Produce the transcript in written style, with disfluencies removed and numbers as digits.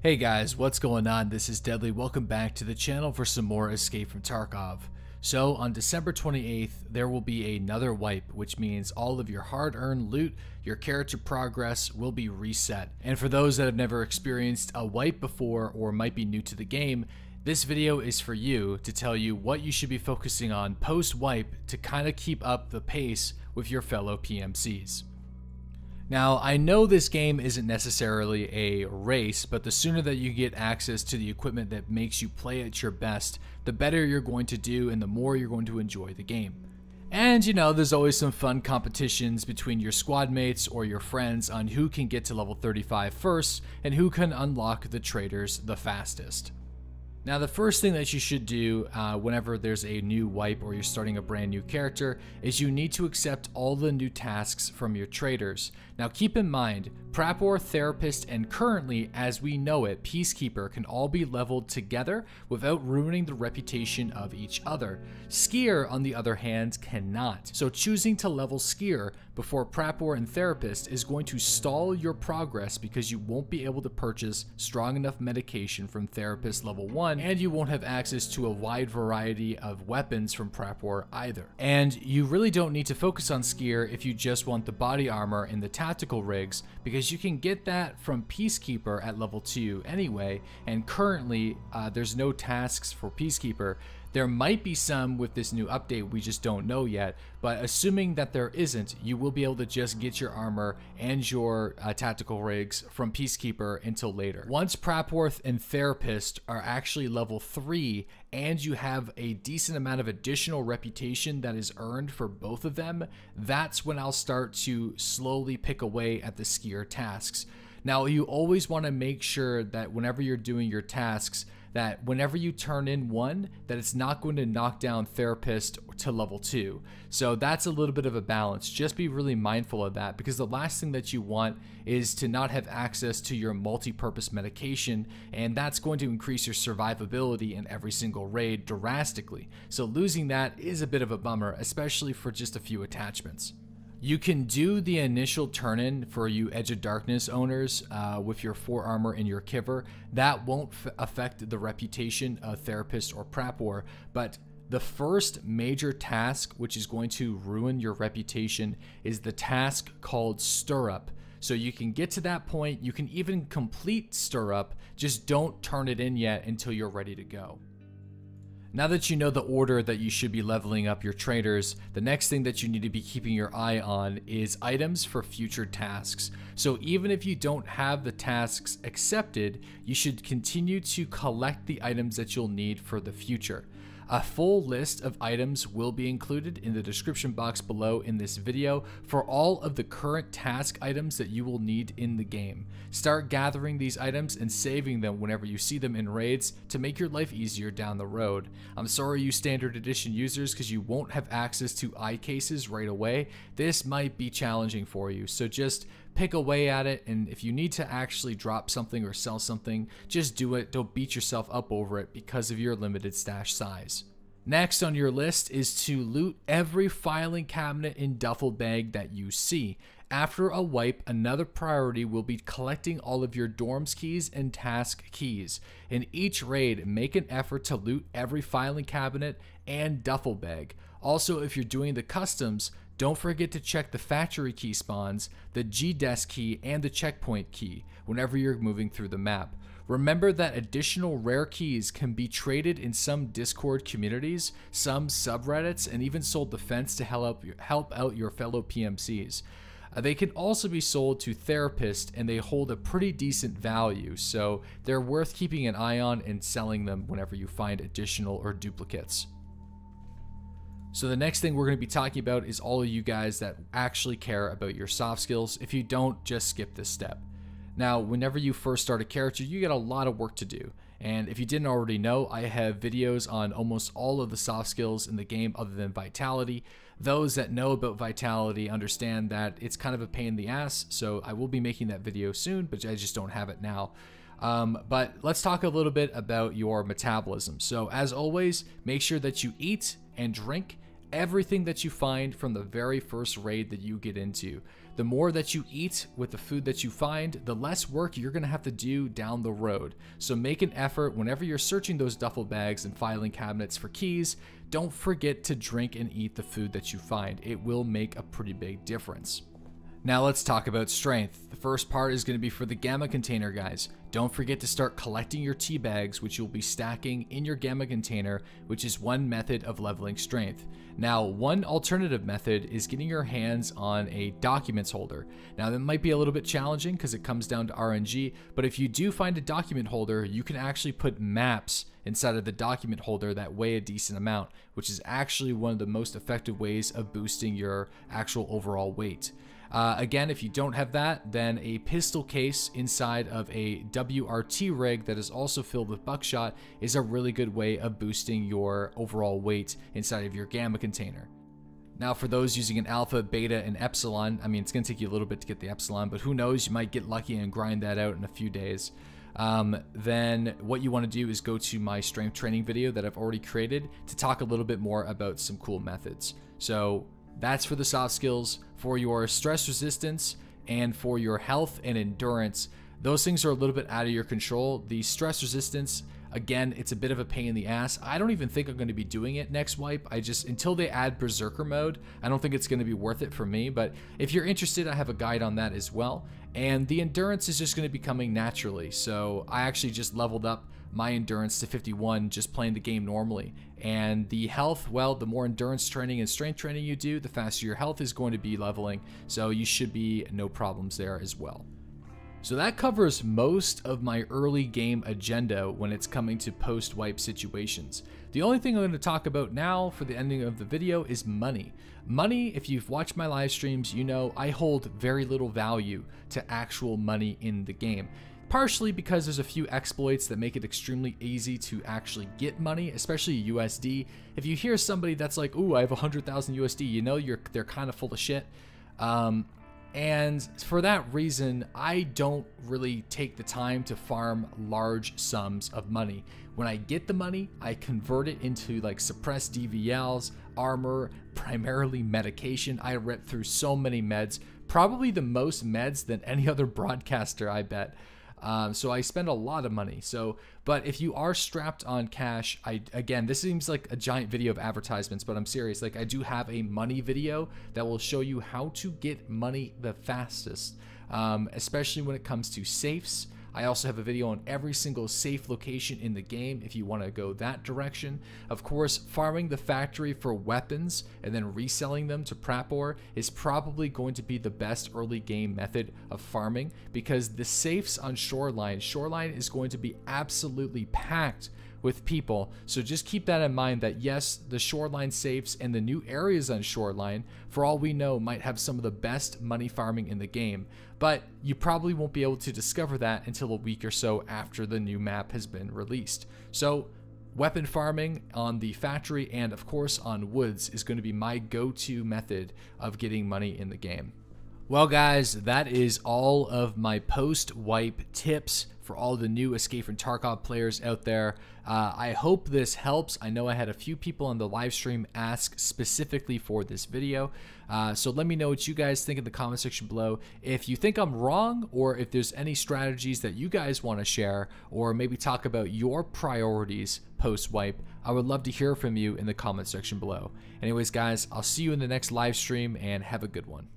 Hey guys, what's going on? This is Deadly. Welcome back to the channel for some more Escape from Tarkov. So on December 28th, there will be another wipe, which means all of your hard-earned loot, your character progress will be reset. And for those that have never experienced a wipe before or might be new to the game, this video is for you to tell you what you should be focusing on post-wipe to kind of keep up the pace with your fellow PMCs. Now, I know this game isn't necessarily a race, but the sooner that you get access to the equipment that makes you play at your best, the better you're going to do and the more you're going to enjoy the game. And you know, there's always some fun competitions between your squad mates or your friends on who can get to level 35 first and who can unlock the traders the fastest. Now, the first thing that you should do whenever there's a new wipe or you're starting a brand new character is you need to accept all the new tasks from your traders. Now, keep in mind, Prapor, Therapist, and currently, as we know it, Peacekeeper can all be leveled together without ruining the reputation of each other. Skier, on the other hand, cannot. So choosing to level Skier before Prapor and Therapist is going to stall your progress because you won't be able to purchase strong enough medication from Therapist level 1, and you won't have access to a wide variety of weapons from Prapor either. And you really don't need to focus on Skier if you just want the body armor and the tactical rigs, because you can get that from Peacekeeper at level 2 anyway, and currently there's no tasks for Peacekeeper. There might be some with this new update, we just don't know yet, but assuming that there isn't, you will be able to just get your armor and your tactical rigs from Peacekeeper until later. Once Prapworth and Therapist are actually level 3 and you have a decent amount of additional reputation that is earned for both of them, that's when I'll start to slowly pick away at the Skier tasks. Now, you always want to make sure that whenever you're doing your tasks, that whenever you turn in one, that it's not going to knock down Therapist to level 2. So that's a little bit of a balance. Just be really mindful of that, because the last thing that you want is to not have access to your multi-purpose medication, and that's going to increase your survivability in every single raid drastically. So losing that is a bit of a bummer, especially for just a few attachments. You can do the initial turn-in for you Edge of Darkness owners with your 4 armor and your Kiver. That won't affect the reputation of Therapist or Prapor, but the first major task, which is going to ruin your reputation, is the task called Stirrup. So you can get to that point, you can even complete Stirrup, just don't turn it in yet until you're ready to go. Now that you know the order that you should be leveling up your traders, the next thing that you need to be keeping your eye on is items for future tasks. So even if you don't have the tasks accepted, you should continue to collect the items that you'll need for the future. A full list of items will be included in the description box below in this video for all of the current task items that you will need in the game. Start gathering these items and saving them whenever you see them in raids to make your life easier down the road. I'm sorry, you standard edition users, because you won't have access to eye cases right away. This might be challenging for you, so just pick away at it, and if you need to actually drop something or sell something, just do it. Don't beat yourself up over it because of your limited stash size. Next on your list is to loot every filing cabinet and duffel bag that you see. After a wipe, another priority will be collecting all of your dorms keys and task keys. In each raid, make an effort to loot every filing cabinet and duffel bag. Also, if you're doing the customs, don't forget to check the factory key spawns, the G-desk key, and the checkpoint key whenever you're moving through the map. Remember that additional rare keys can be traded in some Discord communities, some subreddits, and even sold defense to help out your fellow PMCs. They can also be sold to therapists, and they hold a pretty decent value, so they're worth keeping an eye on and selling them whenever you find additional or duplicates. So the next thing we're going to be talking about is all of you guys that actually care about your soft skills. If you don't, just skip this step. Now, whenever you first start a character, you get a lot of work to do. And if you didn't already know, I have videos on almost all of the soft skills in the game other than Vitality. Those that know about Vitality understand that it's kind of a pain in the ass, so I will be making that video soon, but I just don't have it now. But let's talk a little bit about your metabolism. So as always, make sure that you eat and drink everything that you find from the very first raid that you get into. the more that you eat with the food that you find, the less work you're going to have to do down the road. So make an effort whenever you're searching those duffel bags and filing cabinets for keys. Don't forget to drink and eat the food that you find. It will make a pretty big difference. Now let's talk about strength. The first part is going to be for the gamma container guys. Don't forget to start collecting your tea bags, which you'll be stacking in your gamma container, which is one method of leveling strength. Now, one alternative method is getting your hands on a documents holder. Now that might be a little bit challenging because it comes down to RNG, but if you do find a document holder, you can actually put maps inside of the document holder that weigh a decent amount, which is actually one of the most effective ways of boosting your actual overall weight. Again, if you don't have that, then a pistol case inside of a WRT rig that is also filled with buckshot is a really good way of boosting your overall weight inside of your gamma container. Now for those using an alpha, beta, and epsilon, I mean, it's going to take you a little bit to get the epsilon, but who knows, you might get lucky and grind that out in a few days. Then what you want to do is go to my strength training video that I've already created to talk a little bit more about some cool methods. So that's for the soft skills. For your stress resistance and for your health and endurance, those things are a little bit out of your control. The stress resistance, again, it's a bit of a pain in the ass. I don't even think I'm going to be doing it next wipe. Until they add Berserker mode, I don't think it's going to be worth it for me. But if you're interested, I have a guide on that as well. And the endurance is just going to be coming naturally. So I actually just leveled up my endurance to 51 just playing the game normally. And the health, well, the more endurance training and strength training you do, the faster your health is going to be leveling. So you should be no problems there as well. So that covers most of my early game agenda when it's coming to post-wipe situations. The only thing I'm going to talk about now for the ending of the video is money. Money, if you've watched my live streams, you know I hold very little value to actual money in the game. Partially because there's a few exploits that make it extremely easy to actually get money, especially USD. If you hear somebody that's like, ooh, I have 100,000 USD, you know they're kind of full of shit. And for that reason, I don't really take the time to farm large sums of money. When I get the money, I convert it into like suppressed DVLs, armor, primarily medication. I rip through so many meds, probably the most meds than any other broadcaster, I bet. So I spend a lot of money. But if you are strapped on cash, again, this seems like a giant video of advertisements, but I'm serious. Like, I do have a money video that will show you how to get money the fastest, especially when it comes to safes. I also have a video on every single safe location in the game if you want to go that direction. Of course, farming the factory for weapons and then reselling them to Prapor is probably going to be the best early game method of farming, because the safes on Shoreline is going to be absolutely packed with people. So just keep that in mind, that yes, the Shoreline safes and the new areas on Shoreline, for all we know, might have some of the best money farming in the game, but you probably won't be able to discover that until a week or so after the new map has been released. So weapon farming on the factory and of course on woods is going to be my go-to method of getting money in the game. Well guys, that is all of my post-wipe tips for all the new Escape from Tarkov players out there. I hope this helps. I know I had a few people on the live stream ask specifically for this video. So let me know what you guys think in the comment section below. If you think I'm wrong, or if there's any strategies that you guys want to share, or maybe talk about your priorities post-wipe, I would love to hear from you in the comment section below. Anyways guys, I'll see you in the next live stream and have a good one.